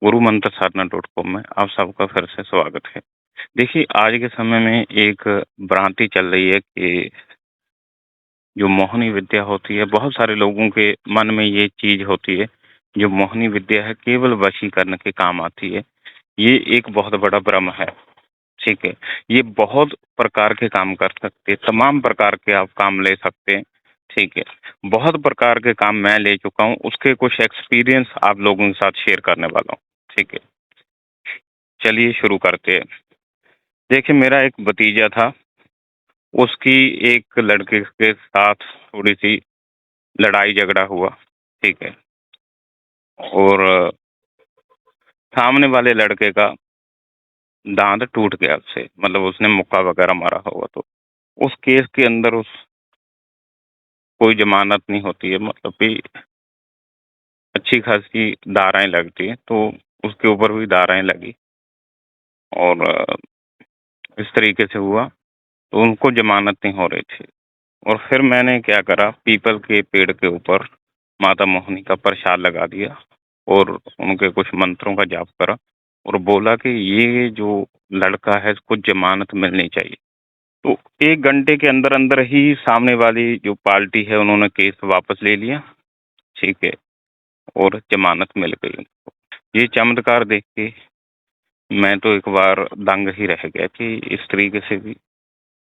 गुरु मंत्र साधना.com में आप सबका फिर से स्वागत है। देखिए, आज के समय में एक भ्रांति चल रही है कि जो मोहिनी विद्या होती है, बहुत सारे लोगों के मन में ये चीज़ होती है, जो मोहिनी विद्या है केवल वशीकरण के काम आती है। ये एक बहुत बड़ा भ्रम है, ठीक है? ये बहुत प्रकार के काम कर सकते हैं, तमाम प्रकार के आप काम ले सकते हैं, ठीक है? बहुत प्रकार के काम मैं ले चुका हूँ, उसके कुछ एक्सपीरियंस आप लोगों के साथ शेयर करने वाला हूँ, ठीक है? चलिए शुरू करते हैं। देखिए, मेरा एक भतीजा था, उसकी एक लड़के के साथ थोड़ी-सी लड़ाई-झगड़ा हुआ, ठीक है? और सामने वाले लड़के का दाँत टूट गया उससे, मतलब उसने मुक्का वगैरह मारा होगा तो। उस केस के अंदर उस कोई ज़मानत नहीं होती है, मतलब कि अच्छी-खासी धाराएँ लगती हैं, तो उसके ऊपर भी धाराएँ लगी और इस तरीके से हुआ, तो उनको ज़मानत नहीं हो रही थी। और फिर मैंने क्या करा, पीपल के पेड़ के ऊपर माता मोहिनी का प्रसाद लगा दिया और उनके कुछ मंत्रों का जाप करा और बोला कि ये जो लड़का है इसको ज़मानत मिलनी चाहिए। तो 1 घंटे के अंदर-अंदर ही सामने वाली जो पार्टी है उन्होंने केस वापस ले लिया, ठीक है? और ज़मानत मिल गई उनको। ये चमत्कार देख के मैं तो एक बार दंग ही रह गया कि इस तरीके से भी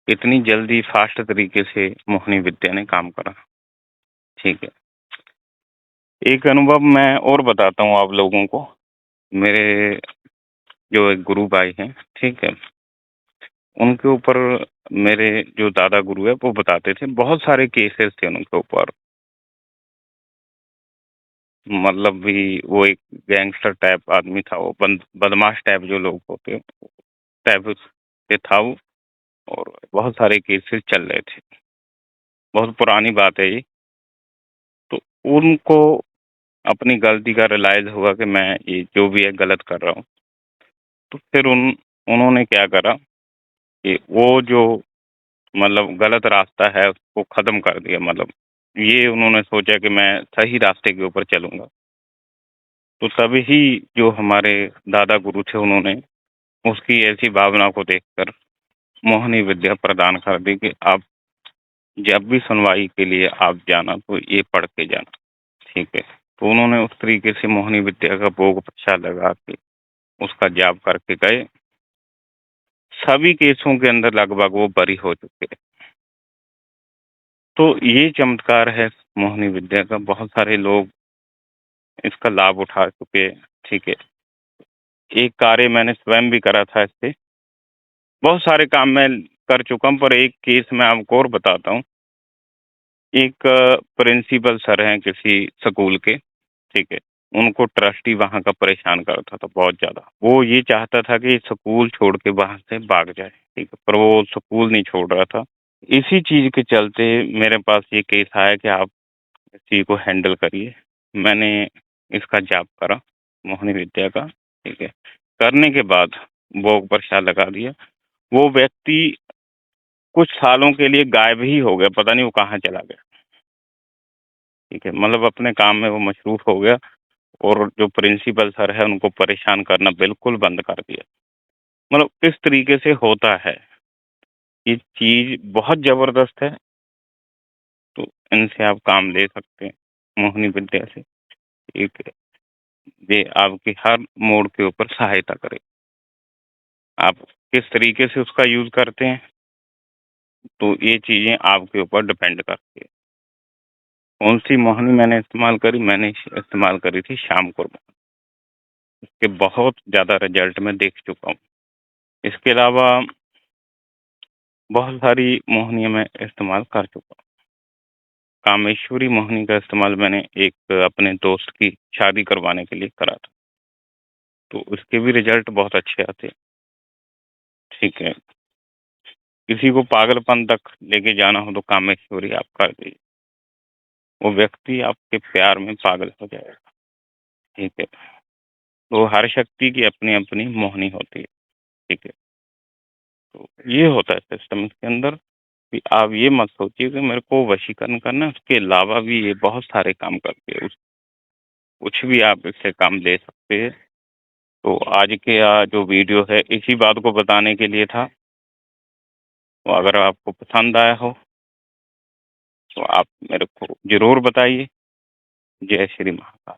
इतनी जल्दी फ़ास्ट तरीके से मोहिनी विद्या ने काम करा, ठीक है। एक अनुभव मैं और बताता हूँ आप लोगों को। मेरे जो एक गुरु भाई हैं, ठीक है, उनके ऊपर मेरे जो दादा गुरु हैं वो बताते थे, बहुत सारे केसेस थे उनके ऊपर। मतलब भी वो एक गैंगस्टर टाइप आदमी था, वो बदमाश टाइप जो लोग होते हैं, टाइप से था वो और बहुत सारे केसेस चल रहे थे। बहुत पुरानी बात है ये। तो उनको अपनी गलती का रियलाइज़ हुआ कि मैं ये जो भी है गलत कर रहा हूँ। तो फिर उन्होंने क्या करा कि वो जो मतलब गलत रास्ता है उसको ख़त्म कर दिया, मतलब ये उन्होंने सोचा कि मैं सही रास्ते के ऊपर चलूँगा। तो तभी जो हमारे दादा गुरु थे उन्होंने उसकी ऐसी भावना को देखकर मोहिनी विद्या प्रदान कर दी कि आप जब भी सुनवाई के लिए आप जाना तो ये पढ़ के जाना, ठीक है। तो उन्होंने उस तरीके से मोहिनी विद्या का भोग प्रसाद लगा के उसका जाप करके गए। सभी केसों के अंदर लगभग वो बरी हो चुके हैं। तो ये चमत्कार है मोहिनी विद्या का, बहुत सारे लोग इसका लाभ उठा चुके हैं, ठीक है। एक कार्य मैंने स्वयं भी करा था इससे। बहुत सारे काम मैं कर चुका हूँ, पर एक केस मैं आपको और बताता हूँ। एक प्रिंसिपल सर हैं किसी स्कूल के, ठीक है। उनको ट्रस्टी वहाँ का परेशान करता था बहुत ज़्यादा। वो ये चाहता था कि स्कूल छोड़ के वहाँ से भाग जाए, ठीक है, पर वो स्कूल नहीं छोड़ रहा था। इसी चीज़ के चलते मेरे पास ये केस आया कि आप इस चीज़ को हैंडल करिए। मैंने इसका जाप करा, मोहिनी विद्या का, ठीक है। करने के बाद भोग प्रसाद लगा दिया। वो व्यक्ति कुछ सालों के लिए गायब ही हो गया, पता नहीं वो कहाँ चला गया, ठीक है। मतलब अपने काम में वो मशरूफ़ हो गया और जो प्रिंसिपल सर है उनको परेशान करना बिल्कुल बंद कर दिया। मतलब इस तरीके से होता है। ये चीज़ बहुत ज़बरदस्त है, तो इनसे आप काम ले सकते हैं, मोहिनी विद्या से। एक ये आपकी हर मोड़ के ऊपर सहायता करे। आप किस तरीके से उसका यूज़ करते हैं, तो ये चीज़ें आपके ऊपर डिपेंड करती है। कौन-सी मोहिनी मैंने इस्तेमाल करी? मैंने इस्तेमाल करी थी शाम को। इसके बहुत ज़्यादा रिज़ल्ट मैं देख चुका हूँ। इसके अलावा बहुत सारी मोहिनियाँ मैं इस्तेमाल कर चुका हूँ। कामेश्वरी मोहिनी का इस्तेमाल मैंने एक अपने दोस्त की शादी करवाने के लिए करा था, तो उसके भी रिज़ल्ट बहुत अच्छे आते हैं, ठीक है। किसी को पागलपन तक लेके जाना हो तो कामेश्वरी आप कर दीजिए, वो व्यक्ति आपके प्यार में पागल हो जाएगा, ठीक है। तो हर शक्ति की अपनी-अपनी मोहिनी होती है, ठीक है। तो ये होता है सिस्टम इसके अंदर कि आप ये मत सोचिए कि मेरे को वशीकरण करना है, उसके अलावा भी ये बहुत सारे काम करती है। कुछ भी आप इससे काम ले सकते हैं। तो आज के जो वीडियो है इसी बात को बताने के लिए था। तो अगर आपको पसंद आया हो तो आप मेरे को ज़रूर बताइए। जय श्री महाकाल।